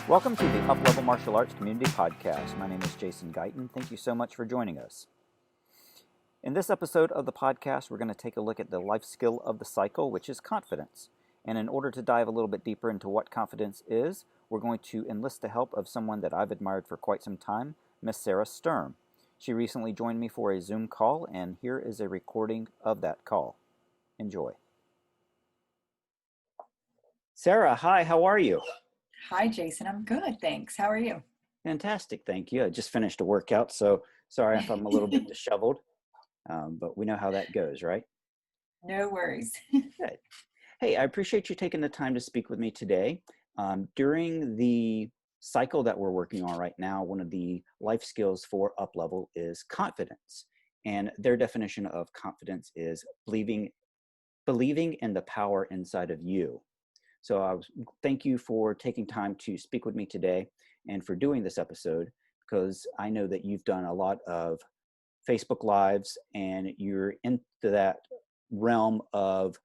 Welcome to the UpLevel Martial Arts Community Podcast. My name is Jason Guyton. Thank you so much for joining us. In this episode of the podcast, we're going to take a look at the life skill of the cycle, which is confidence. And in order to dive a little bit deeper into what confidence is, we're going to enlist the help of someone that I've admired for quite some time, Miss Sarah Sturm. She recently joined me for a Zoom call, and here is a recording of that call. Enjoy. Sarah, hi, how are you? Hi, Jason. I'm good, thanks. How are you? Fantastic, thank you. I just finished a workout, so sorry if I'm a little bit disheveled, but we know how that goes, right? No worries. Good. Hey, I appreciate you taking the time to speak with me today. During the cycle that we're working on right now, one of the life skills for UpLevel is confidence. And their definition of confidence is believing in the power inside of you. So thank you for taking time to speak with me today and for doing this episode, because I know that you've done a lot of Facebook Lives and you're into that realm of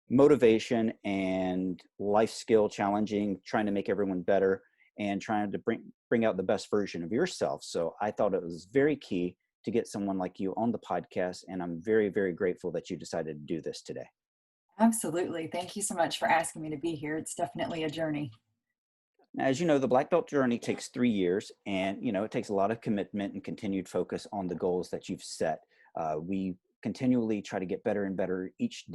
motivation and life skill challenging, trying to make everyone better and trying to bring out the best version of yourself. So I thought it was very key to get someone like you on the podcast, and I'm very, very grateful that you decided to do this today. Absolutely. Thank you so much for asking me to be here. It's definitely a journey. Now, as you know, the black belt journey takes 3 years, and it takes a lot of commitment and continued focus on the goals that you've set. We continually try to get better and better each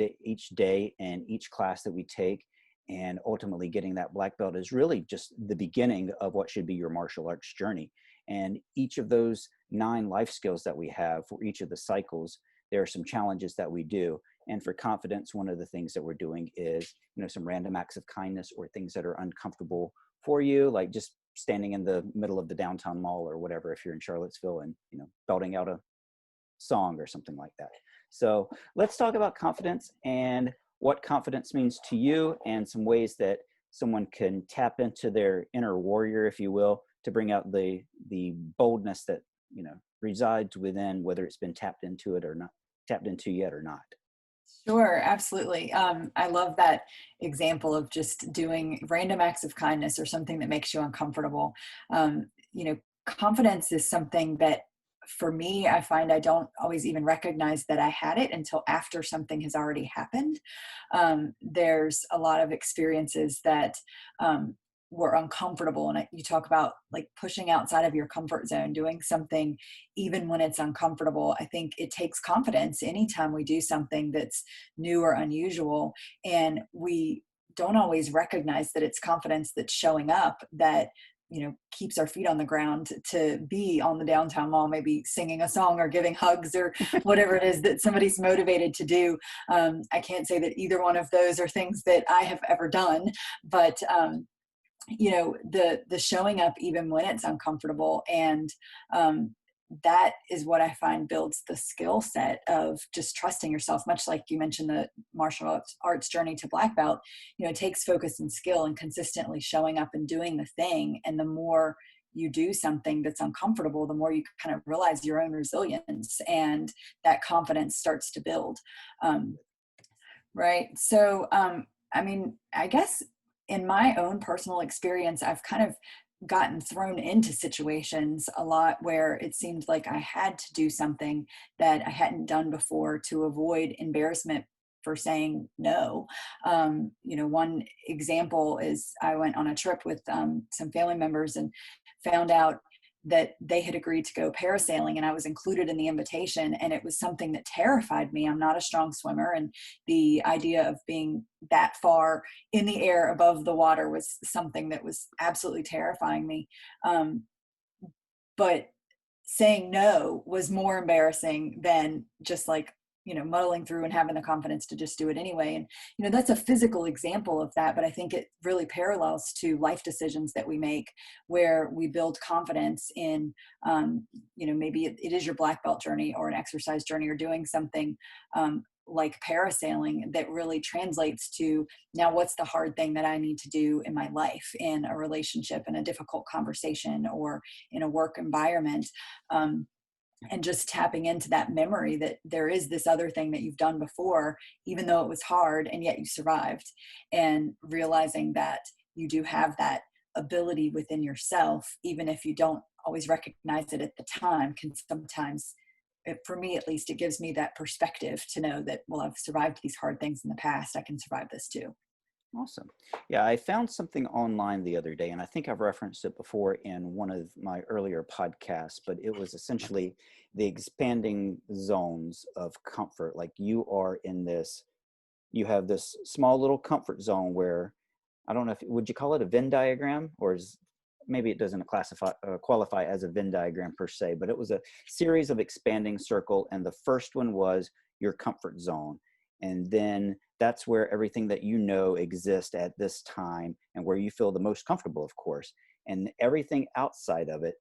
day and each class that we take, and ultimately getting that black belt is really just the beginning of what should be your martial arts journey. And each of those 9 life skills that we have for each of the cycles, there are some challenges that we do. And for confidence, one of the things that we're doing is, some random acts of kindness or things that are uncomfortable for you, like just standing in the middle of the downtown mall or whatever, if you're in Charlottesville, and, belting out a song or something like that. So let's talk about confidence and what confidence means to you, and some ways that someone can tap into their inner warrior, if you will, to bring out the boldness that, resides within, whether it's been tapped into yet or not. Sure, absolutely. I love that example of just doing random acts of kindness or something that makes you uncomfortable. Confidence is something that, for me, I find I don't always even recognize that I had it until after something has already happened. There's a lot of experiences that were uncomfortable. And you talk about like pushing outside of your comfort zone, doing something even when it's uncomfortable. I think it takes confidence anytime we do something that's new or unusual. And we don't always recognize that it's confidence that's showing up that keeps our feet on the ground to be on the downtown mall, maybe singing a song or giving hugs or whatever it is that somebody's motivated to do. I can't say that either one of those are things that I have ever done, but the showing up even when it's uncomfortable, and that is what I find builds the skill set of just trusting yourself. Much like you mentioned the martial arts journey to black belt, it takes focus and skill and consistently showing up and doing the thing. And the more you do something that's uncomfortable, the more you kind of realize your own resilience, and that confidence starts to build. Right. So, I guess in my own personal experience, I've kind of gotten thrown into situations a lot where it seemed like I had to do something that I hadn't done before to avoid embarrassment for saying no. One example is I went on a trip with some family members and found out that they had agreed to go parasailing, and I was included in the invitation, and it was something that terrified me. I'm not a strong swimmer, and the idea of being that far in the air above the water was something that was absolutely terrifying me. But saying no was more embarrassing than just like, muddling through and having the confidence to just do it anyway. And, that's a physical example of that, but I think it really parallels to life decisions that we make where we build confidence in, maybe it is your black belt journey or an exercise journey or doing something like parasailing that really translates to, now what's the hard thing that I need to do in my life, in a relationship, in a difficult conversation, or in a work environment. And just tapping into that memory that there is this other thing that you've done before, even though it was hard and yet you survived, and realizing that you do have that ability within yourself, even if you don't always recognize it at the time, can sometimes, for me at least, it gives me that perspective to know that, well, I've survived these hard things in the past. I can survive this too. Awesome. Yeah, I found something online the other day, and I think I've referenced it before in one of my earlier podcasts, but it was essentially the expanding zones of comfort. Like you are in this, you have this small little comfort zone where, I don't know if, would you call it a Venn diagram, or is, maybe it doesn't qualify as a Venn diagram per se, but it was a series of expanding circle. And the first one was your comfort zone. And then that's where everything that you know exists at this time and where you feel the most comfortable, of course. And everything outside of it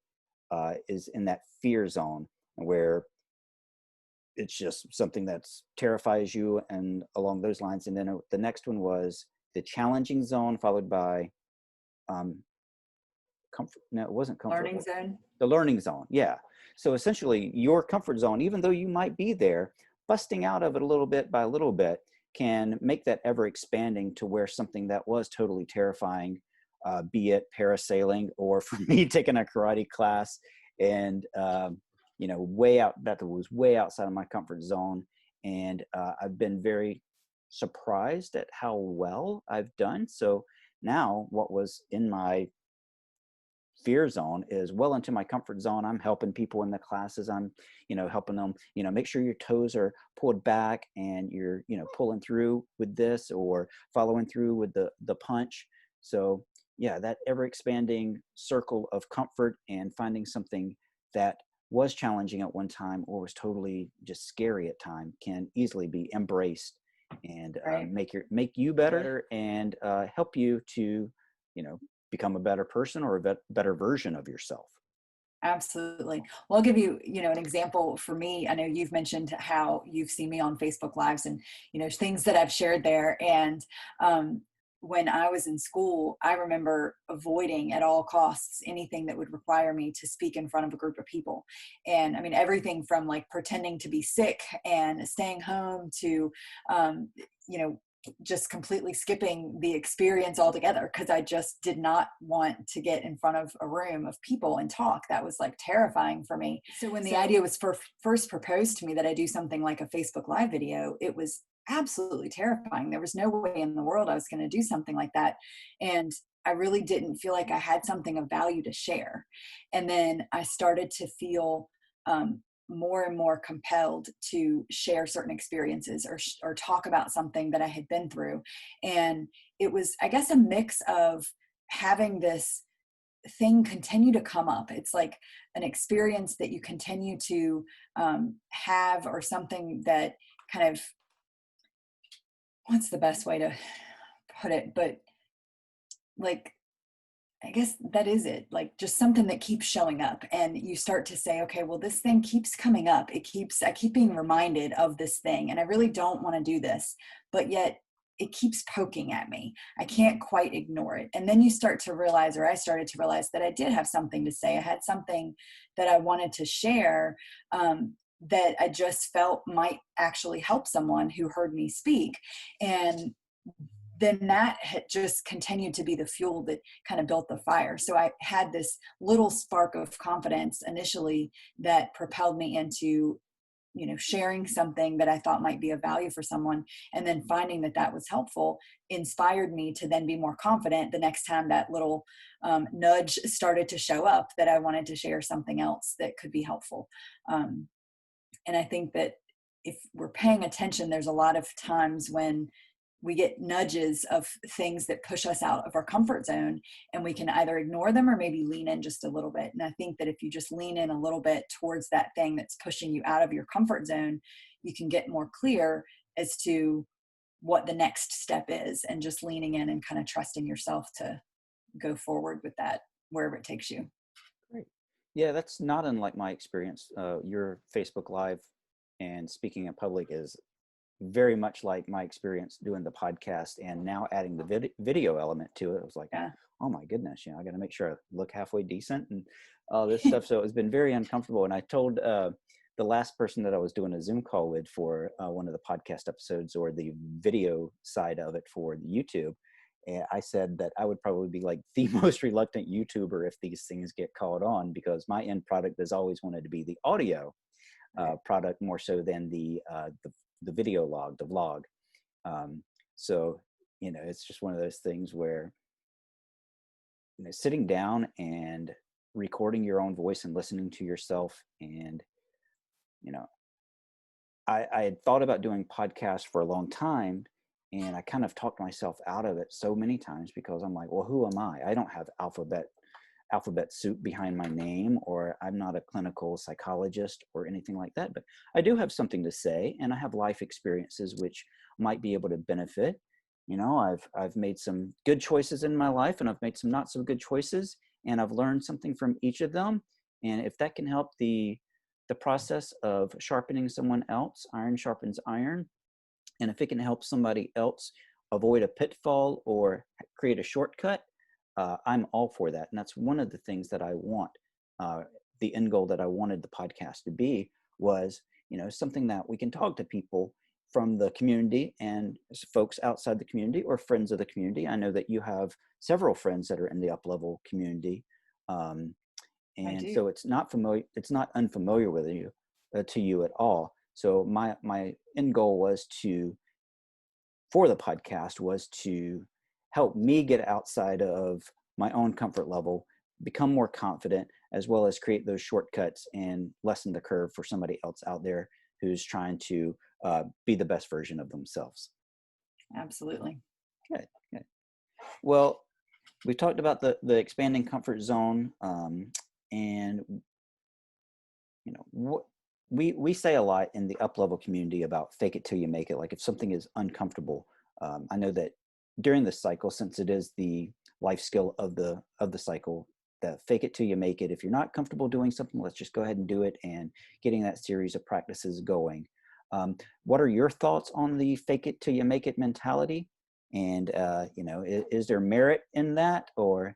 is in that fear zone where it's just something that terrifies you and along those lines. And then the next one was the challenging zone, followed by comfort. No, it wasn't comfort. Learning zone. The learning zone. Yeah. So essentially your comfort zone, even though you might be there, busting out of it a little bit by a little bit can make that ever expanding to where something that was totally terrifying, be it parasailing or for me taking a karate class and, way out, that was way outside of my comfort zone. And I've been very surprised at how well I've done. So now what was in my fear zone is well into my comfort zone. I'm helping people in the classes. I'm, helping them, make sure your toes are pulled back and you're, pulling through with this or following through with the punch. So yeah, that ever expanding circle of comfort and finding something that was challenging at one time or was totally just scary at time can easily be embraced and Right. make you better and help you to, become a better person or a better version of yourself. Absolutely. Well, I'll give you, an example for me. I know you've mentioned how you've seen me on Facebook Lives and, things that I've shared there. And when I was in school, I remember avoiding at all costs anything that would require me to speak in front of a group of people. And I mean, everything from like pretending to be sick and staying home to, you know, just completely skipping the experience altogether because I just did not want to get in front of a room of people and talk. That was like terrifying for me. So when the idea was first proposed to me that I do something like a Facebook Live video, it was absolutely terrifying. There was no way in the world I was going to do something like that. And I really didn't feel like I had something of value to share. And then I started to feel more and more compelled to share certain experiences or talk about something that I had been through. And it was, I guess, a mix of having this thing continue to come up. It's like an experience that you continue to have, or something that kind of, what's the best way to put it? But like, I guess that is it. Like just something that keeps showing up and you start to say, okay, well, this thing keeps coming up. I keep being reminded of this thing and I really don't want to do this, but yet it keeps poking at me. I can't quite ignore it. And then you start to realize, or I started to realize that I did have something to say. I had something that I wanted to share, that I just felt might actually help someone who heard me speak. And then that had just continued to be the fuel that kind of built the fire. So I had this little spark of confidence initially that propelled me into, sharing something that I thought might be of value for someone. And then finding that that was helpful inspired me to then be more confident the next time that little nudge started to show up that I wanted to share something else that could be helpful. And I think that if we're paying attention, there's a lot of times when we get nudges of things that push us out of our comfort zone, and we can either ignore them or maybe lean in just a little bit. And I think that if you just lean in a little bit towards that thing that's pushing you out of your comfort zone, you can get more clear as to what the next step is, and just leaning in and kind of trusting yourself to go forward with that wherever it takes you. Great. Yeah, that's not unlike my experience. Your Facebook Live and speaking in public is very much like my experience doing the podcast, and now adding the video element to it. I was like, Yeah. oh my goodness, I got to make sure I look halfway decent and all this stuff. So it's been very uncomfortable. And I told the last person that I was doing a Zoom call with for one of the podcast episodes, or the video side of it for the YouTube, And I said that I would probably be like the most reluctant YouTuber if these things get caught on, because my end product has always wanted to be the audio Right. product more so than the video log, the vlog. Um, so, it's just one of those things where, sitting down and recording your own voice and listening to yourself. And, you know, I had thought about doing podcasts for a long time, and I kind of talked myself out of it so many times because I'm like, well, who am I? I don't have alphabet soup behind my name, or I'm not a clinical psychologist or anything like that, but I do have something to say, and I have life experiences which might be able to benefit. I've made some good choices in my life, and I've made some not so good choices, and I've learned something from each of them. And if that can help the process of sharpening someone else, iron sharpens iron, and if it can help somebody else avoid a pitfall or create a shortcut, I'm all for that. And that's one of the things that I want. The end goal that I wanted the podcast to be was, something that we can talk to people from the community and folks outside the community or friends of the community. I know that you have several friends that are in the UpLevel community. Um, I and do. so it's not familiar, it's not unfamiliar with you to you at all. So my end goal was for the podcast was to help me get outside of my own comfort level, become more confident, as well as create those shortcuts and lessen the curve for somebody else out there who's trying to be the best version of themselves. Absolutely. Good, good. Well, we talked about the expanding comfort zone, and what we say a lot in the up level community about fake it till you make it. Like if something is uncomfortable, I know that during the cycle, since it is the life skill of the cycle, that fake it till you make it. If you're not comfortable doing something, let's just go ahead and do it, and getting that series of practices going. What are your thoughts on the fake it till you make it mentality? And is there merit in that, or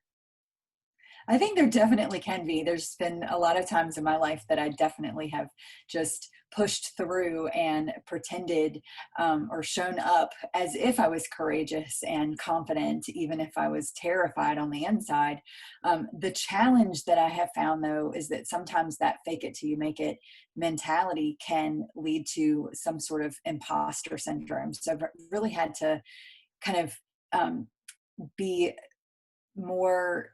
I think there definitely can be. There's been a lot of times in my life that I definitely have just pushed through and pretended or shown up as if I was courageous and confident, even if I was terrified on the inside. The challenge that I have found, though, is that sometimes that fake it till you make it mentality can lead to some sort of imposter syndrome. So I've really had to kind of be more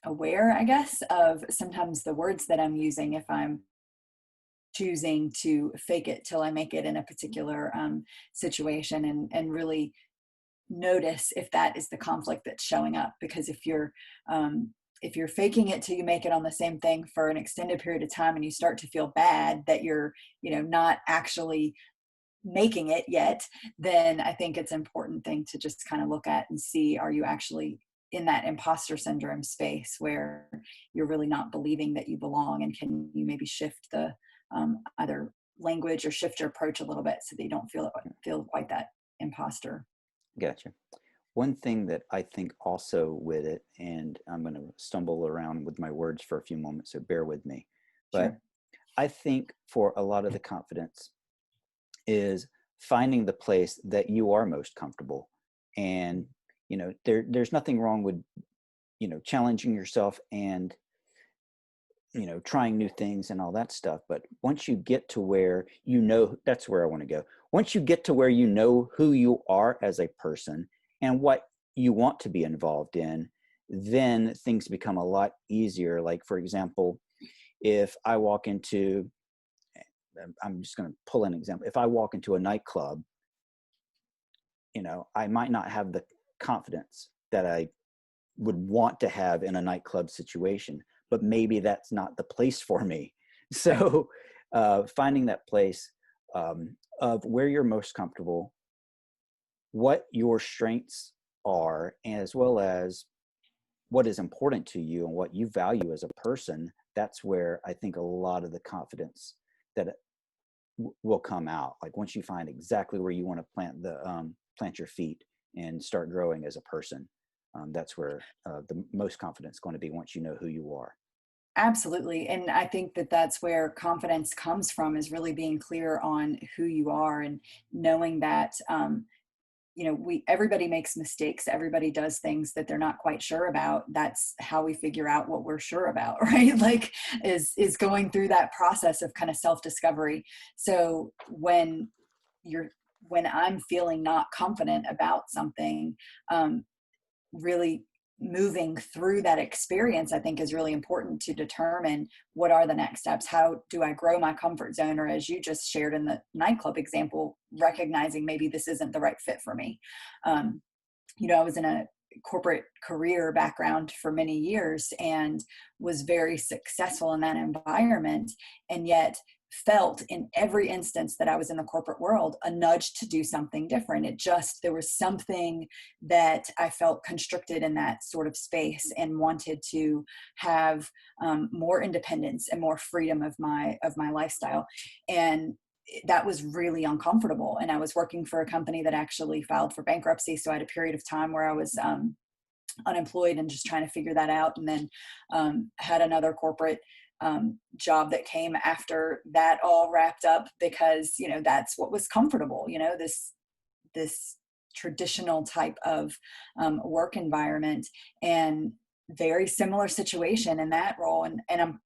aware, I guess, of sometimes the words that I'm using if I'm choosing to fake it till I make it in a particular situation, and really notice if that is the conflict that's showing up. Because if you're faking it till you make it on the same thing for an extended period of time, and you start to feel bad that you're not actually making it yet, then I think it's an important thing to just kind of look at and see, are you actually in that imposter syndrome space where you're really not believing that you belong, and can you maybe shift the either language or shift your approach a little bit so that you don't feel quite that imposter. gotcha. One thing that I think also with it, and I'm going to stumble around with my words for a few moments, so bear with me. But Sure. I think for a lot of the confidence is finding the place that you are most comfortable. And, there's nothing wrong with, challenging yourself and, trying new things and all that stuff. But once you get to where, that's where I want to go. Once you get to where you know who you are as a person and what you want to be involved in, then things become a lot easier. Like, for example, if I walk into, I'm just going to pull an example. If I walk into a nightclub, I might not have the confidence that I would want to have in a nightclub situation, but maybe that's not the place for me. Right. So finding that place of where you're most comfortable, what your strengths are, as well as what is important to you and what you value as a person, that's where I think a lot of the confidence that will come out. Like once you find exactly where you want to plant your feet and start growing as a person, that's where the most confidence is going to be, once you know who you are. Absolutely. And I think that that's where confidence comes from, is really being clear on who you are, and knowing that everybody makes mistakes. Everybody does things that they're not quite sure about. That's how we figure out what we're sure about, right? Like is going through that process of kind of self-discovery. So when I'm feeling not confident about something, really moving through that experience, I think, is really important to determine what are the next steps. How do I grow my comfort zone? Or as you just shared in the nightclub example, recognizing maybe this isn't the right fit for me. I was in a corporate career background for many years and was very successful in that environment, and yet felt in every instance that I was in the corporate world a nudge to do something different. There was something that I felt constricted in that sort of space and wanted to have more independence and more freedom of my lifestyle. And that was really uncomfortable. And I was working for a company that actually filed for bankruptcy. So I had a period of time where I was unemployed and just trying to figure that out. And then had another corporate job that came after that all wrapped up, because, that's what was comfortable, this traditional type of work environment, and very similar situation in that role. And I'm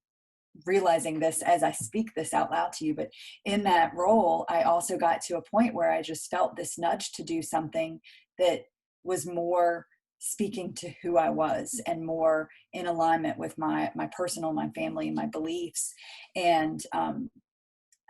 realizing this as I speak this out loud to you, but in that role, I also got to a point where I just felt this nudge to do something that was more speaking to who I was and more in alignment with my personal, my family, and my beliefs. And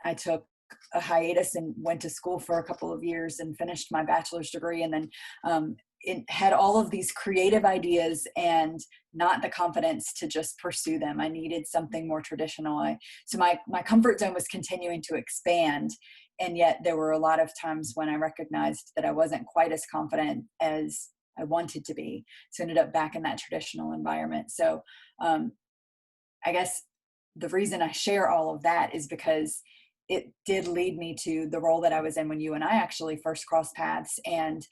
I took a hiatus and went to school for a couple of years and finished my bachelor's degree, and then it had all of these creative ideas and not the confidence to just pursue them. I needed something more traditional. So my comfort zone was continuing to expand. And yet there were a lot of times when I recognized that I wasn't quite as confident as I wanted to be. So I ended up back in that traditional environment. So I guess the reason I share all of that is because it did lead me to the role that I was in when you and I actually first crossed paths. And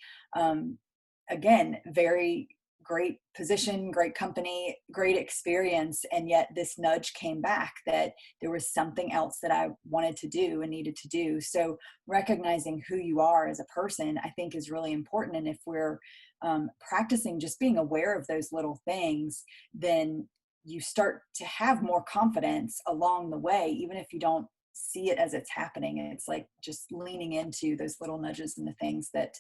again, very great position, great company, great experience. And yet this nudge came back that there was something else that I wanted to do and needed to do. So recognizing who you are as a person, I think, is really important. And if we're practicing just being aware of those little things, then you start to have more confidence along the way, even if you don't see it as it's happening. And it's like just leaning into those little nudges and the things that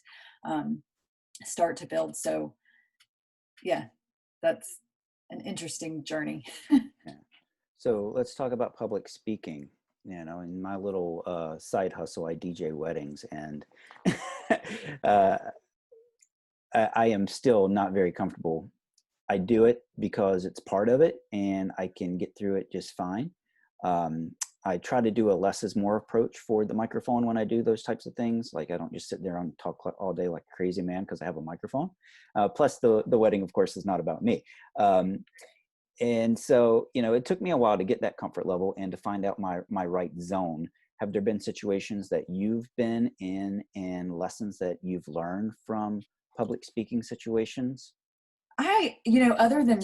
start to build. So yeah, that's an interesting journey. Yeah. So let's talk about public speaking. In my little side hustle, I DJ weddings, and I am still not very comfortable. I do it because it's part of it and I can get through it just fine. I try to do a less is more approach for the microphone when I do those types of things. Like, I don't just sit there and talk all day like a crazy man because I have a microphone. Plus the wedding, of course, is not about me. And so, it took me a while to get that comfort level and to find out my right zone. Have there been situations that you've been in and lessons that you've learned from public speaking situations? Other than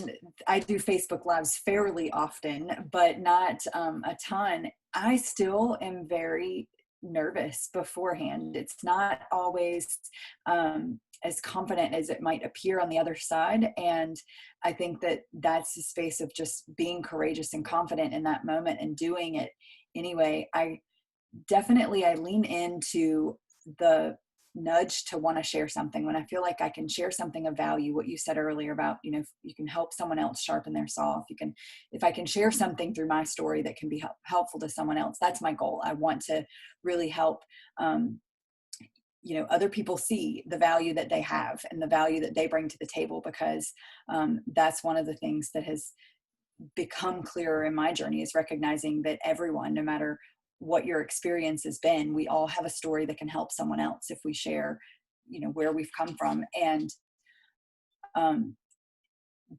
I do Facebook Lives fairly often, but not a ton, I still am very nervous beforehand. It's not always as confident as it might appear on the other side. And I think that that's a space of just being courageous and confident in that moment and doing it anyway. I lean into the nudge to want to share something when I feel like I can share something of value. What you said earlier about, you can help someone else sharpen their saw. If I can share something through my story that can be helpful to someone else, that's my goal. I want to really help, other people see the value that they have and the value that they bring to the table, because that's one of the things that has become clearer in my journey, is recognizing that everyone, no matter what your experience has been, we all have a story that can help someone else if we share, where we've come from. And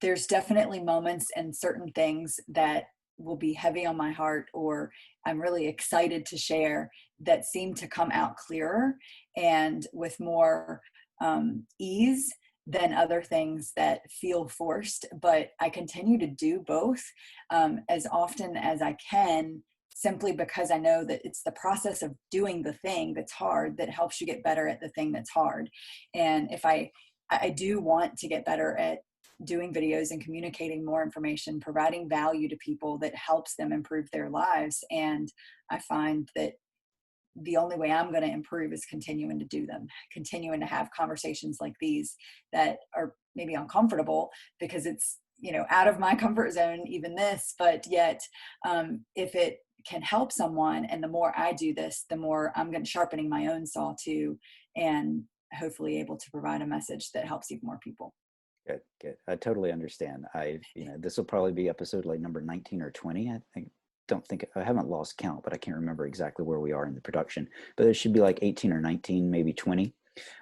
there's definitely moments and certain things that will be heavy on my heart, or I'm really excited to share, that seem to come out clearer and with more ease than other things that feel forced. But I continue to do both as often as I can, simply because I know that it's the process of doing the thing that's hard that helps you get better at the thing that's hard. And if I do want to get better at doing videos and communicating more information, providing value to people that helps them improve their lives. And I find that the only way I'm going to improve is continuing to do them, continuing to have conversations like these that are maybe uncomfortable because it's, out of my comfort zone, even this, but yet if it can help someone, and the more I do this, the more I'm going to sharpening my own saw too, and hopefully able to provide a message that helps even more people. Good, good. I totally understand. This will probably be episode like number 19 or 20. Don't think, I haven't lost count, but I can't remember exactly where we are in the production. But it should be like 18 or 19, maybe 20.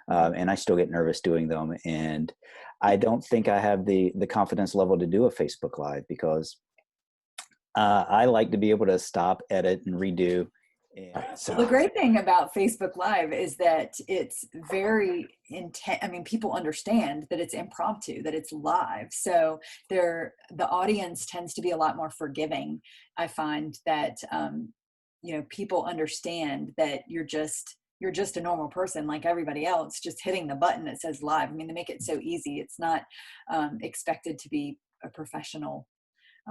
And I still get nervous doing them. And I don't think I have the confidence level to do a Facebook Live because I like to be able to stop, edit, and redo. And Well, the so, great thing about Facebook Live is that it's very intent. I mean, people understand that it's impromptu, that it's live. So the audience tends to be a lot more forgiving. I find that, people understand that you're just a normal person like everybody else, just hitting the button that says live. I mean, they make it so easy. It's not expected to be a professional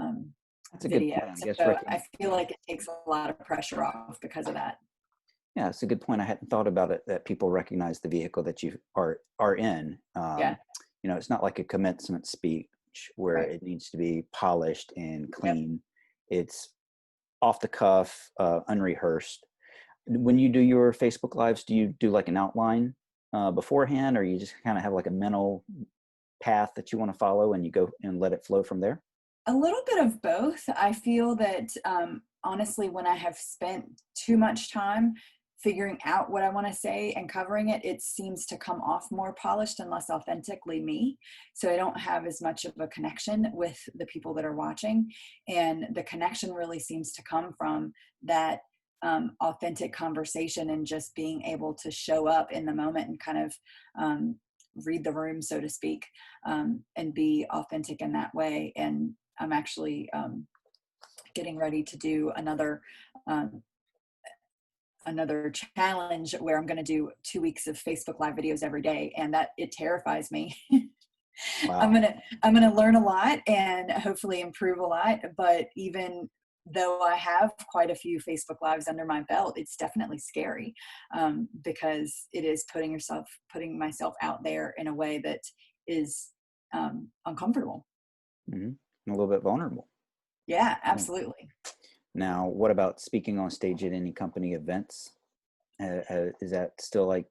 um, that's a good video. point. I guess So I feel like it takes a lot of pressure off because of that. yeah, it's a good point. I hadn't thought about it, that people recognize the vehicle that you are in. Yeah. It's not like a commencement speech where Right. it needs to be polished and Yep. clean. It's off the cuff, unrehearsed. When you do your Facebook Lives, do you do like an outline beforehand, or you just kind of have like a mental path that you want to follow and you go and let it flow from there? A little bit of both. I feel that honestly, when I have spent too much time figuring out what I want to say and covering it, it seems to come off more polished and less authentically me. So I don't have as much of a connection with the people that are watching. And the connection really seems to come from that authentic conversation and just being able to show up in the moment and kind of read the room, so to speak, and be authentic in that way. And I'm actually getting ready to do um, another challenge where I'm going to do 2 weeks of Facebook Live videos every day, and that it terrifies me. I'm Wow. gonna I'm gonna learn a lot and hopefully improve a lot. But even though I have quite a few Facebook Lives under my belt, it's definitely scary because it is putting myself out there in a way that is uncomfortable. Hmm. A little bit vulnerable. Yeah, Yeah. absolutely. Now, what about speaking on stage at any company events? Is that still like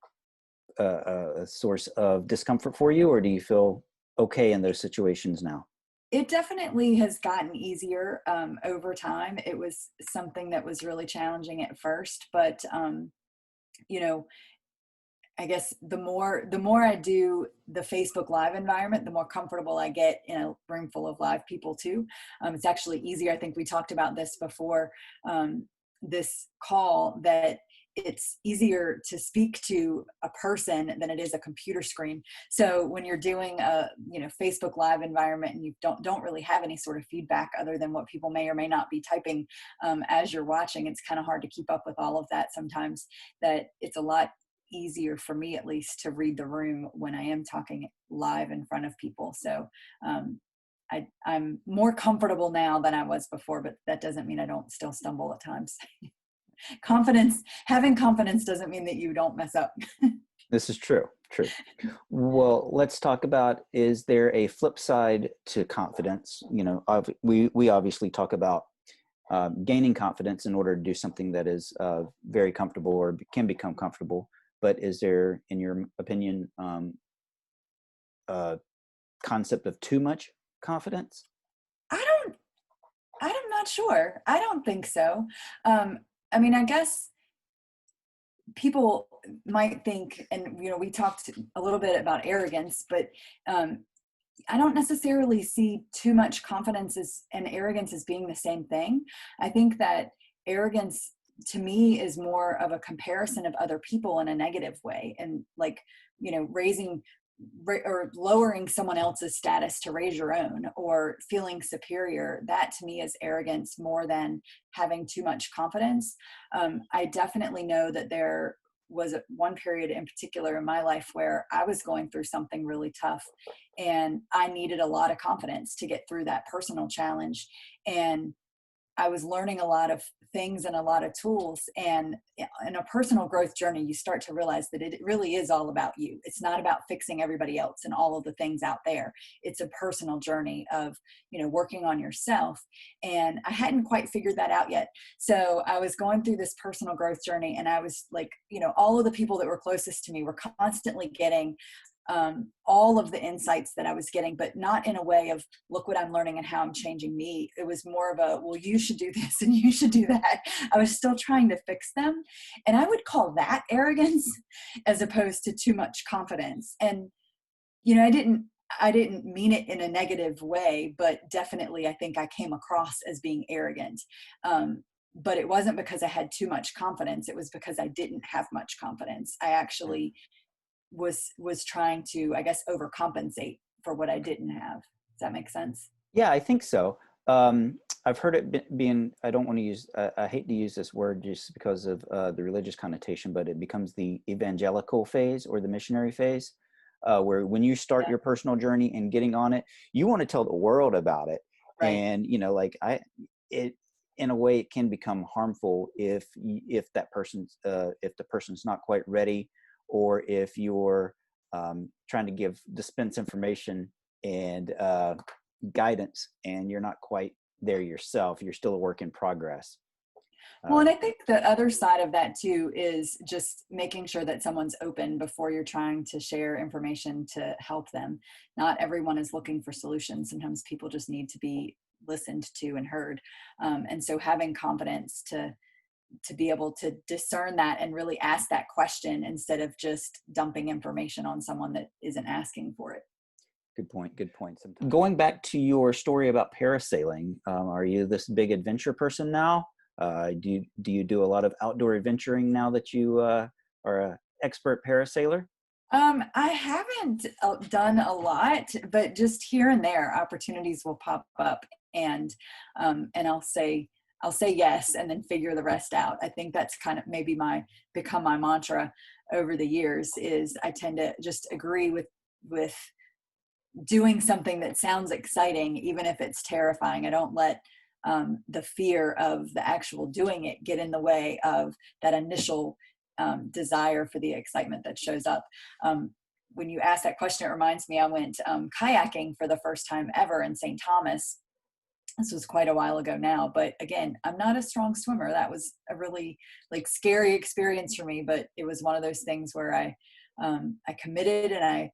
a source of discomfort for you, or do you feel okay in those situations now? It definitely has gotten easier over time. It was something that was really challenging at first, but you know, I guess the more I do the Facebook Live environment, the more comfortable I get in a room full of live people too. It's actually easier. I think we talked about this before this call, that it's easier to speak to a person than it is a computer screen. So when you're doing a Facebook Live environment and you don't really have any sort of feedback other than what people may or may not be typing as you're watching, it's kind of hard to keep up with all of that sometimes. That it's a lot easier for me, at least, to read the room when I am talking live in front of people. So I'm more comfortable now than I was before, but that doesn't mean I don't still stumble at times. Having confidence doesn't mean that you don't mess up. This is true. True. Well, let's talk about, is there a flip side to confidence? We obviously talk about gaining confidence in order to do something that is very comfortable or can become comfortable. But is there, in your opinion, a concept of too much confidence? I don't, I'm not sure. I don't think so. I mean, I guess people might think, and we talked a little bit about arrogance, but um, I don't necessarily see too much confidence and arrogance as being the same thing. I think that arrogance to me is more of a comparison of other people in a negative way, and like raising or lowering someone else's status to raise your own, or feeling superior, that to me is arrogance more than having too much confidence. I definitely know that there was one period in particular in my life where I was going through something really tough, and I needed a lot of confidence to get through that personal challenge. And I was learning a lot of things and a lot of tools. And in a personal growth journey, you start to realize that it really is all about you. It's not about fixing everybody else and all of the things out there. It's a personal journey of, working on yourself. And I hadn't quite figured that out yet. So I was going through this personal growth journey, and I was like, all of the people that were closest to me were constantly getting all of the insights that I was getting, but not in a way of, look what I'm learning and how I'm changing me. It was more of a, well, you should do this and you should do that. I was still trying to fix them. And I would call that arrogance as opposed to too much confidence. And, I didn't mean it in a negative way, but definitely I think I came across as being arrogant. But it wasn't because I had too much confidence. It was because I didn't have much confidence. I actually was trying to, I guess, overcompensate for what I didn't have. Does that make sense? Yeah, I think so. I've heard it being, I don't want to use, I hate to use this word just because of the religious connotation, but it becomes the evangelical phase or the missionary phase, where when you start Yeah. your personal journey and getting on it, you want to tell the world about it. Right. And, in a way it can become harmful if that person's, if the person's not quite ready, or if you're trying to dispense information and guidance and you're not quite there yourself. You're still a work in progress. Well, and I think the other side of that too is just making sure that someone's open before you're trying to share information to help them. Not everyone is looking for solutions. Sometimes people just need to be listened to and heard. And so having confidence to be able to discern that and really ask that question instead of just dumping information on someone that isn't asking for it. Good point. Good point. Sometimes. Going back to your story about parasailing, are you this big adventure person now? Do you do a lot of outdoor adventuring now that you are an expert parasailer? I haven't done a lot, but just here and there, opportunities will pop up, and I'll say yes, and then figure the rest out. I think that's kind of maybe become my mantra over the years. Is I tend to just agree with doing something that sounds exciting, even if it's terrifying. I don't let the fear of the actual doing it get in the way of that initial desire for the excitement that shows up. When you ask that question, it reminds me I went kayaking for the first time ever in St. Thomas. This was quite a while ago now, but again, I'm not a strong swimmer. That was a really scary experience for me, but it was one of those things where I committed and I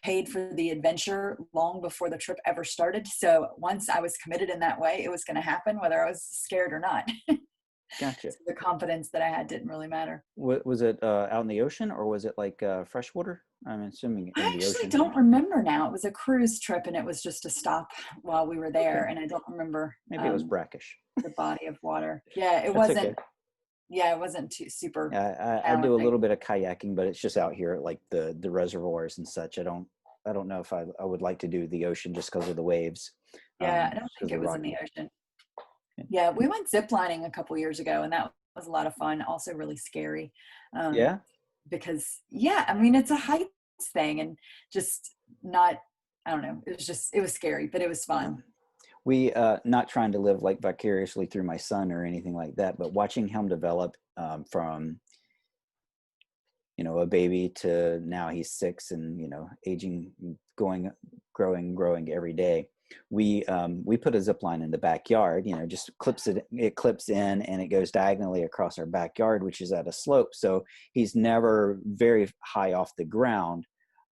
paid for the adventure long before the trip ever started. So once I was committed in that way, it was going to happen whether I was scared or not. Gotcha. So the confidence that I had didn't really matter. Was it out in the ocean, or was it like freshwater? I'm assuming I in the actually ocean. don't remember now. It was a cruise trip and it was just a stop while we were there. Okay. And I don't remember Maybe it was brackish. the body of water. Yeah, it That's wasn't. okay. Yeah, it wasn't too super I do a challenging. little bit of kayaking, but it's just out here at like the reservoirs and such. I don't know if I would like to do the ocean just because of the waves. Yeah, I don't Just think because it of was in the rocky. ocean. Yeah, we went ziplining a couple years ago, and that was a lot of fun. Also, really scary, Yeah. because yeah, I mean it's a heights thing, and just not. I don't know. It was scary, but it was fun. We not trying to live like vicariously through my son or anything like that, but watching him develop from a baby to now he's 6 and aging, growing every day. We put a zip line in the backyard, just it clips in and it goes diagonally across our backyard, which is at a slope, so he's never very high off the ground,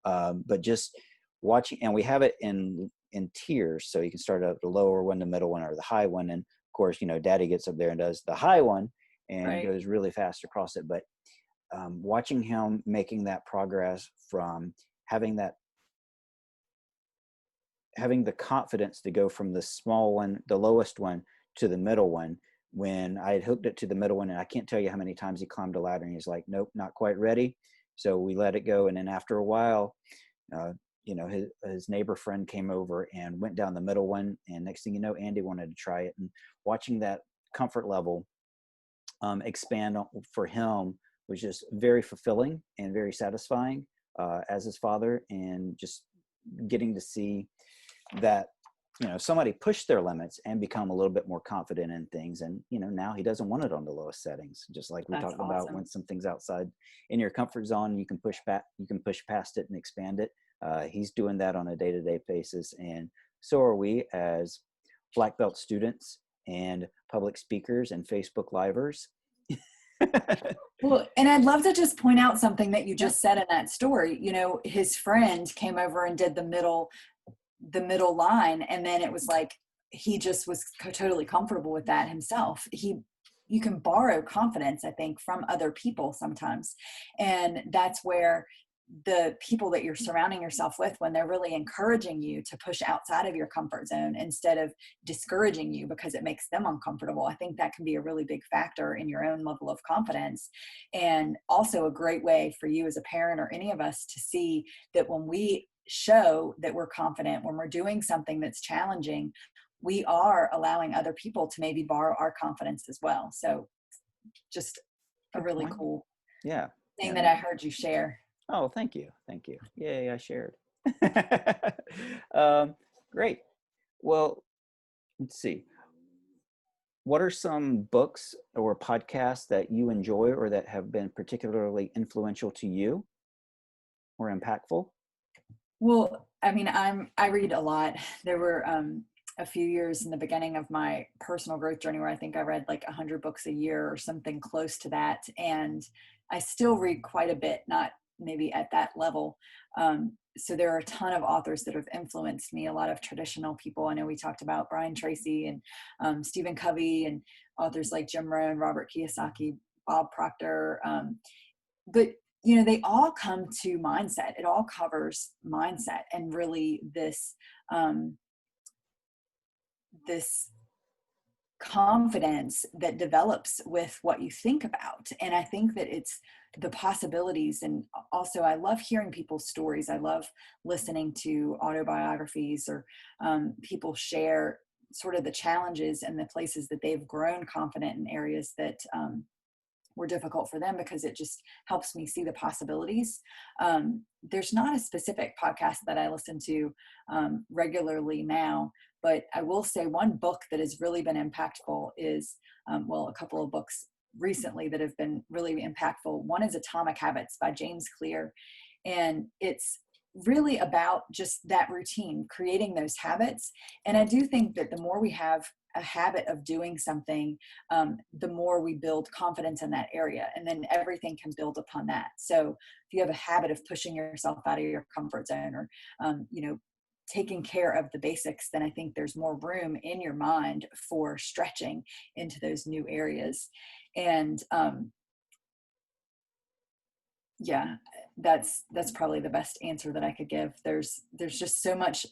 but just watching. And we have it in tiers, so you can start at the lower one, the middle one, or the high one. And of course, daddy gets up there and does the high one and Right. goes really fast across it. But watching him making that progress from having the confidence to go from the small one, the lowest one, to the middle one. When I had hooked it to the middle one, and I can't tell you how many times he climbed a ladder and he's like, nope, not quite ready. So we let it go. And then after a while, Uh, his neighbor friend came over and went down the middle one, and next thing you know, Andy wanted to try it. And watching that comfort level expand for him was just very fulfilling and very satisfying as his father, and just getting to see that somebody push their limits and become a little bit more confident in things. And now he doesn't want it on the lowest settings, just like we That's talked about. awesome. When something's outside in your comfort zone, you can push past it and expand it. He's doing that on a day-to-day basis, and so are we as black belt students and public speakers and Facebook livers. Well, and I'd love to just point out something that you Yeah. just said in that story. His friend came over and did the middle line, and then it was like he just was totally comfortable with that himself. You can borrow confidence, I think, from other people sometimes, and that's where the people that you're surrounding yourself with, when they're really encouraging you to push outside of your comfort zone instead of discouraging you because it makes them uncomfortable, I think that can be a really big factor in your own level of confidence. And also a great way for you as a parent or any of us to see that when we show that we're confident, when we're doing something that's challenging, we are allowing other people to maybe borrow our confidence as well. So just a Good really point. cool Yeah. thing Yeah. that I heard you share. Oh, thank you. Thank you. Yay, I shared. Great. Well, let's see. What are some books or podcasts that you enjoy or that have been particularly influential to you or impactful? Well, I mean, I read a lot. There were a few years in the beginning of my personal growth journey where I think I read like 100 books a year or something close to that, and I still read quite a bit, not maybe at that level. So there are a ton of authors that have influenced me. A lot of traditional people. I know we talked about Brian Tracy and Stephen Covey, and authors like Jim Rohn, Robert Kiyosaki, Bob Proctor. But they all come to mindset. It all covers mindset and really this confidence that develops with what you think about. And I think that it's the possibilities. And also I love hearing people's stories. I love listening to autobiographies or people share sort of the challenges and the places that they've grown confident in areas that were difficult for them, because it just helps me see the possibilities. There's not a specific podcast that I listen to regularly now, but I will say one book that has really been impactful is, a couple of books recently that have been really impactful. One is Atomic Habits by James Clear. And it's really about just that routine, creating those habits. And I do think that the more we have a habit of doing something, the more we build confidence in that area, and then everything can build upon that. So if you have a habit of pushing yourself out of your comfort zone, or taking care of the basics, then I think there's more room in your mind for stretching into those new areas. And yeah, that's probably the best answer that I could give. There's just so much,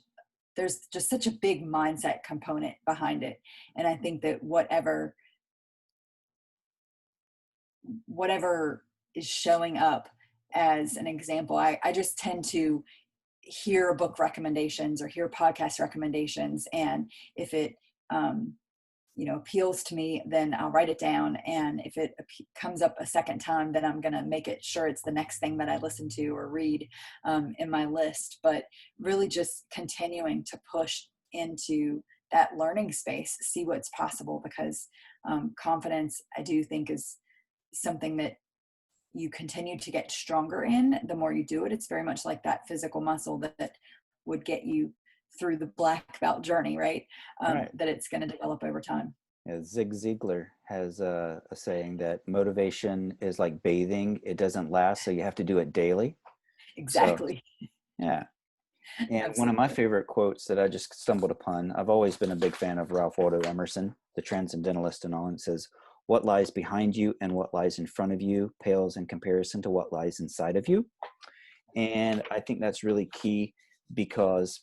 there's just such a big mindset component behind it. And I think that whatever is showing up as an example, I just tend to hear book recommendations or hear podcast recommendations. And if it, appeals to me, then I'll write it down. And if it comes up a second time, then I'm going to make it sure it's the next thing that I listen to or read in my list. But really just continuing to push into that learning space, see what's possible, because confidence, I do think, is something that you continue to get stronger in the more you do it. It's very much like that physical muscle that would get you through the black belt journey, right? Right. That it's going to develop over time. Yeah, Zig Ziglar has a saying that motivation is like bathing. It doesn't last, so you have to do it daily. So, Exactly. yeah. And one of my Absolutely. favorite quotes that I just stumbled upon, I've always been a big fan of Ralph Waldo Emerson, the transcendentalist and all, and it says, "What lies behind you and what lies in front of you pales in comparison to what lies inside of you." And I think that's really key, because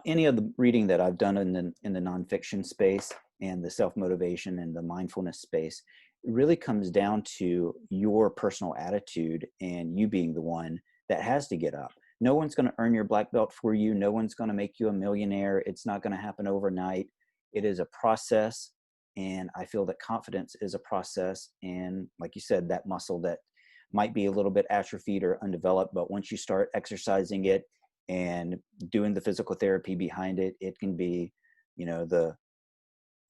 any of the reading that I've done in the nonfiction space and the self-motivation and the mindfulness space, it really comes down to your personal attitude and you being the one that has to get up. no one's going to earn your black belt for you. No one's going to make you a millionaire. It's not going to happen overnight. It is a process. And I feel that confidence is a process. And like you said, that muscle that might be a little bit atrophied or undeveloped, but once you start exercising it and doing the physical therapy behind it, it can be,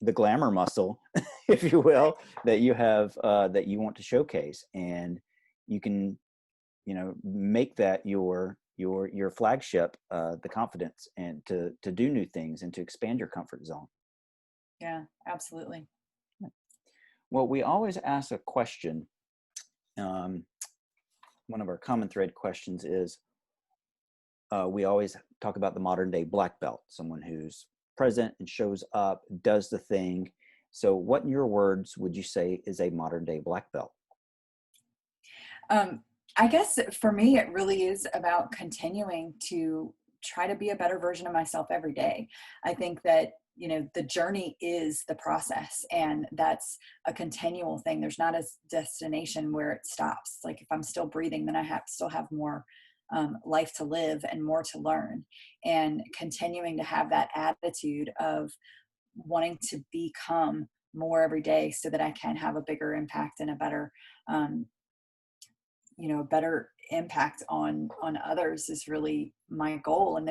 the glamour muscle, if you will, that you have, that you want to showcase. And you can, make that your flagship, the confidence, and to do new things and to expand your comfort zone. Yeah, absolutely. Well, we always ask a question. Um, One of our common thread questions is, we always talk about the modern day black belt, someone who's present and shows up, does the thing. So what, in your words, would you say is a modern day black belt? I guess for me, it really is about continuing to try to be a better version of myself every day. I think that, the journey is the process, and that's a continual thing. There's not a destination where it stops. Like if I'm still breathing, then still have more life to live and more to learn, and continuing to have that attitude of wanting to become more every day so that I can have a bigger impact and a better, um, better impact on others is really my goal. And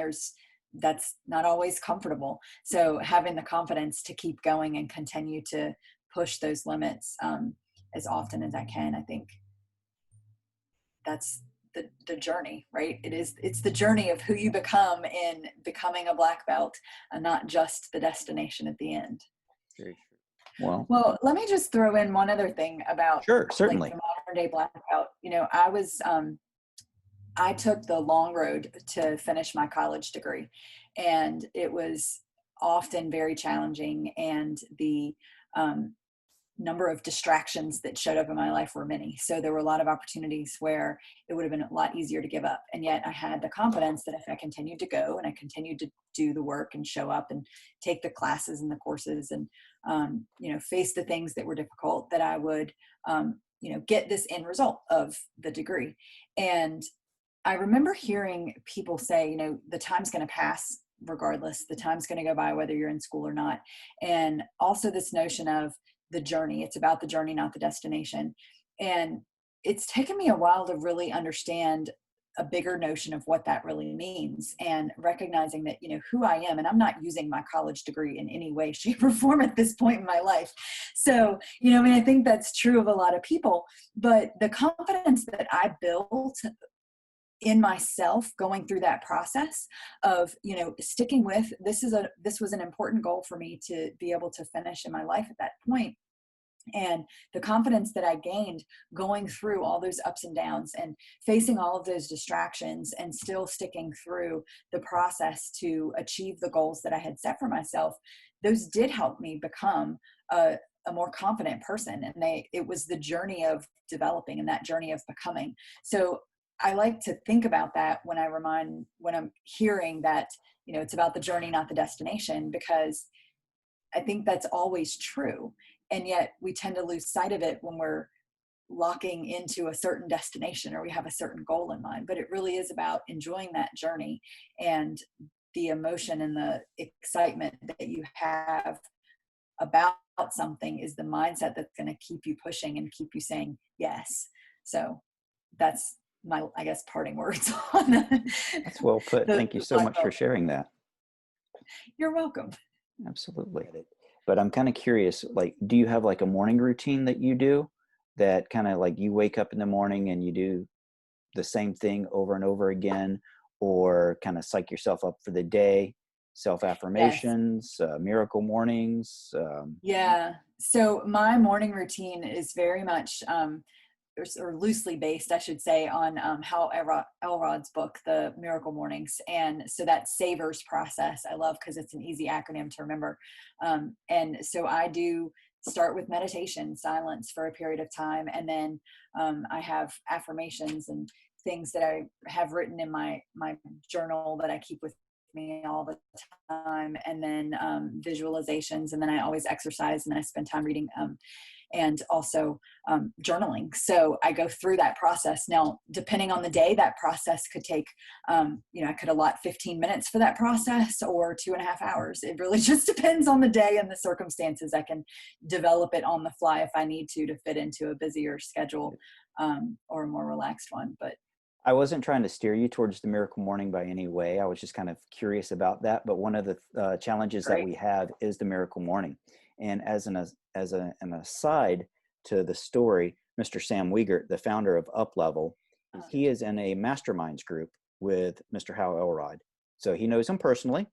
that's not always comfortable. So having the confidence to keep going and continue to push those limits, as often as I can, I think that's the journey, right? It's the journey of who you become in becoming a black belt, and not just the destination at the end. Very true. Well, Well, let me just throw in one other thing about sure, like certainly. the modern day black belt. I took the long road to finish my college degree, and it was often very challenging, and the um, number of distractions that showed up in my life were many. So there were a lot of opportunities where it would have been a lot easier to give up. And yet I had the confidence that if I continued to go and I continued to do the work and show up and take the classes and the courses and, face the things that were difficult, that I would, get this end result of the degree. And I remember hearing people say, the time's going to pass regardless. The time's going to go by whether you're in school or not. And also this notion of the journey. It's about the journey, not the destination. And it's taken me a while to really understand a bigger notion of what that really means, and recognizing that, who I am, and I'm not using my college degree in any way, shape, or form at this point in my life. So, I think that's true of a lot of people, but the confidence that I built in myself going through that process of, sticking with this was an important goal for me to be able to finish in my life at that point. And the confidence that I gained going through all those ups and downs and facing all of those distractions and still sticking through the process to achieve the goals that I had set for myself, those did help me become a more confident person. And it was the journey of developing and that journey of becoming. So I like to think about that when I'm hearing that, it's about the journey, not the destination, because I think that's always true. And yet we tend to lose sight of it when we're locking into a certain destination or we have a certain goal in mind. But it really is about enjoying that journey, and the emotion and the excitement that you have about something is the mindset that's going to keep you pushing and keep you saying yes. So that's my, I guess, parting words on That's well put. Thank you the so black much for belt. sharing that. You're welcome. Absolutely. But I'm kind of curious, like, do you have like a morning routine that you do, that kind of like you wake up in the morning and you do the same thing over and over again, or kind of psych yourself up for the day, self Yes. affirmations, miracle mornings? Yeah. So my morning routine is very much, or loosely based, I should say, on Hal Elrod's book, The Miracle Mornings. And so that SAVERS process, I love because it's an easy acronym to remember. And so I do start with meditation, silence for a period of time. And then I have affirmations and things that I have written in my journal that I keep with me all the time, and then visualizations, and then I always exercise, and then I spend time reading and also journaling. So I go through that process. Now, depending on the day, that process could take, I could allot 15 minutes for that process or 2.5 hours. It really just depends on the day and the circumstances. I can develop it on the fly if I need to fit into a busier schedule or a more relaxed one. But I wasn't trying to steer you towards the miracle morning by any way. I was just kind of curious about that. But one of the challenges that great. we have is the miracle morning. And an aside to the story, Mr. Sam Wiegert, the founder of UpLevel, he is in a masterminds group with Mr. Hal Elrod. So he knows him personally.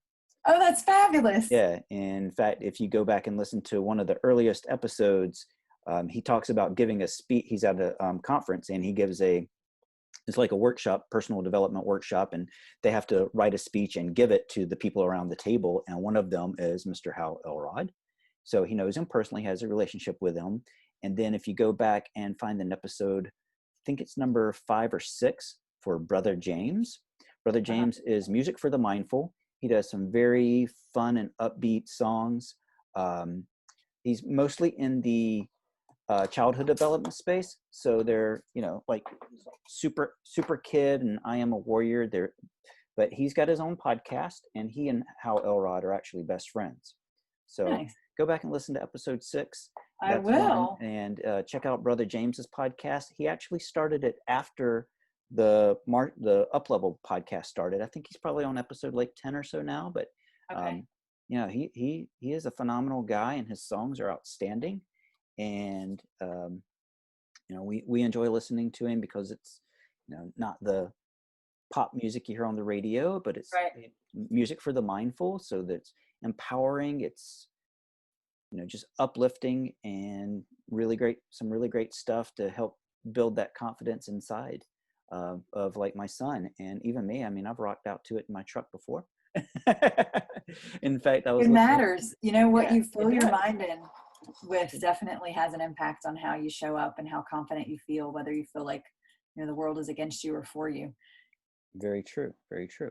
Oh, that's fabulous. Yeah. In fact, if you go back and listen to one of the earliest episodes, he talks about giving a speech. He's at a conference and he gives it's like a workshop, personal development workshop, and they have to write a speech and give it to the people around the table. And one of them is Mr. Hal Elrod. So he knows him personally, has a relationship with him. And then if you go back and find an episode, I think it's number 5 or 6 for Brother James. Brother James is music for the mindful. He does some very fun and upbeat songs. He's mostly in the childhood development space. So they're, like super kid and I Am a Warrior. But he's got his own podcast, and he and Hal Elrod are actually best friends. So nice. Go back and listen to episode 6. I will. And check out Brother James's podcast. He actually started it after the UpLevel podcast started. I think he's probably on episode like 10 or so now, but okay. He is a phenomenal guy, and his songs are outstanding. And we enjoy listening to him because it's not the pop music you hear on the radio, but it's right. music for the mindful. So that's empowering. It's just uplifting and some really great stuff to help build that confidence inside of like my son and even me. I mean, I've rocked out to it in my truck before. In fact, It matters. What you fill your does. mind in with definitely has an impact on how you show up and how confident you feel, whether you feel like the world is against you or for you. Very true. Very true.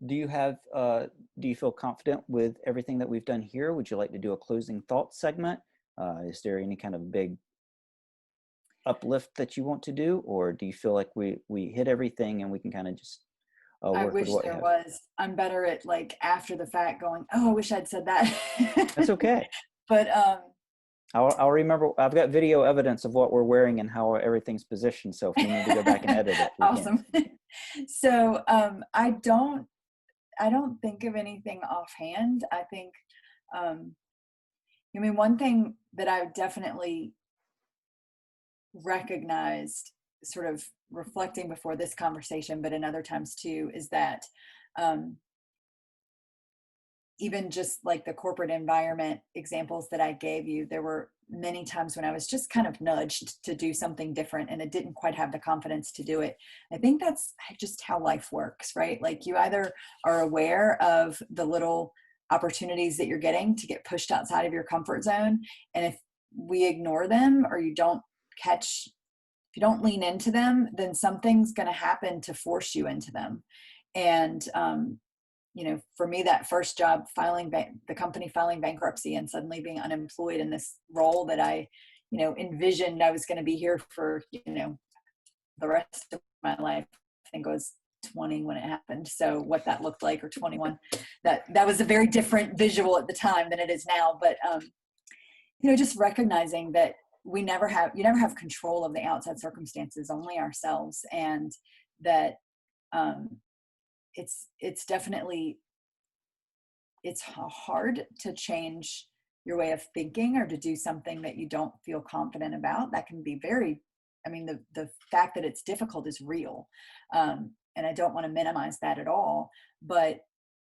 Do you feel confident with everything that we've done here? Would you like to do a closing thought segment? Is there any kind of big uplift that you want to do, or do you feel like we hit everything and we can kind of just I work with wish what we there have? was. I'm better at like after the fact going, oh, I wish I'd said that. That's okay. But I'll remember. I've got video evidence of what we're wearing and how everything's positioned. So if we need to go back and edit it, we awesome. So I don't think of anything offhand. I think, one thing that I definitely recognized, sort of reflecting before this conversation, but in other times too, is that even just like the corporate environment examples that I gave you, there were many times when I was just kind of nudged to do something different and it didn't quite have the confidence to do it. I think that's just how life works, right? Like you either are aware of the little opportunities that you're getting to get pushed outside of your comfort zone. And if we ignore them or you don't lean into them, then something's going to happen to force you into them. And, for me, that first job, the company filing bankruptcy and suddenly being unemployed in this role that I, envisioned I was going to be here for, the rest of my life. I think I was 20 when it happened. So what that looked like, or 21, that was a very different visual at the time than it is now. But, just recognizing that you never have control of the outside circumstances, only ourselves. And that, it's definitely, it's hard to change your way of thinking or to do something that you don't feel confident about. That can be the fact that it's difficult is real. And I don't want to minimize that at all, but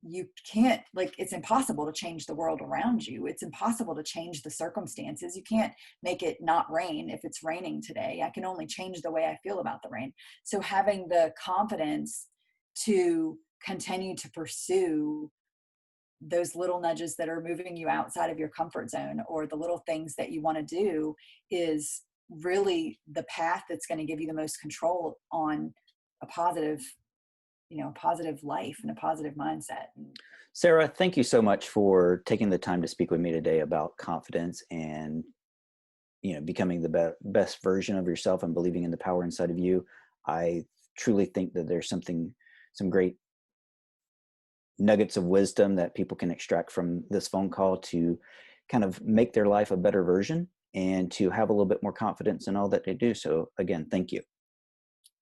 you can't, it's impossible to change the world around you. It's impossible to change the circumstances. You can't make it not rain if it's raining today. I can only change the way I feel about the rain. So having the confidence to continue to pursue those little nudges that are moving you outside of your comfort zone, or the little things that you want to do, is really the path that's going to give you the most control on a positive life and a positive mindset. Sarah, thank you so much for taking the time to speak with me today about confidence and, becoming the best version of yourself and believing in the power inside of you. I truly think that there's some great nuggets of wisdom that people can extract from this phone call to kind of make their life a better version and to have a little bit more confidence in all that they do. So again, thank you.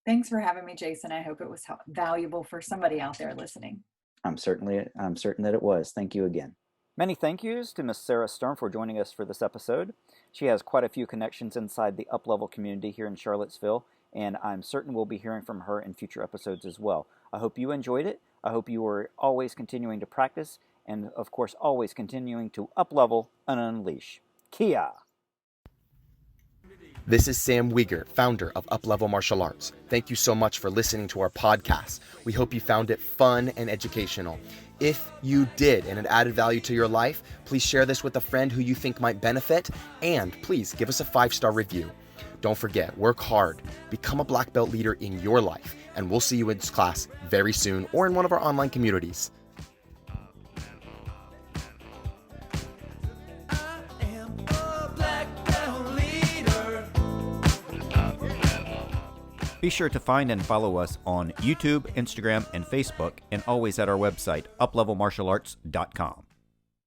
Thanks for having me, Jason. I hope it was valuable for somebody out there listening. I'm certain that it was. Thank you again. Many thank yous to Miss Sarah Sturm for joining us for this episode. She has quite a few connections inside the UpLevel community here in Charlottesville, and I'm certain we'll be hearing from her in future episodes as well. I hope you enjoyed it. I hope you are always continuing to practice, and of course always continuing to UpLevel and unleash. Kia! This is Sam Wieger, founder of UpLevel Martial Arts. Thank you so much for listening to our podcast. We hope you found it fun and educational. If you did and it added value to your life, please share this with a friend who you think might benefit, and please give us a 5-star review. Don't forget, work hard, become a black belt leader in your life, and we'll see you in class very soon or in one of our online communities. Be sure to find and follow us on YouTube, Instagram, and Facebook, and always at our website, uplevelmartialarts.com.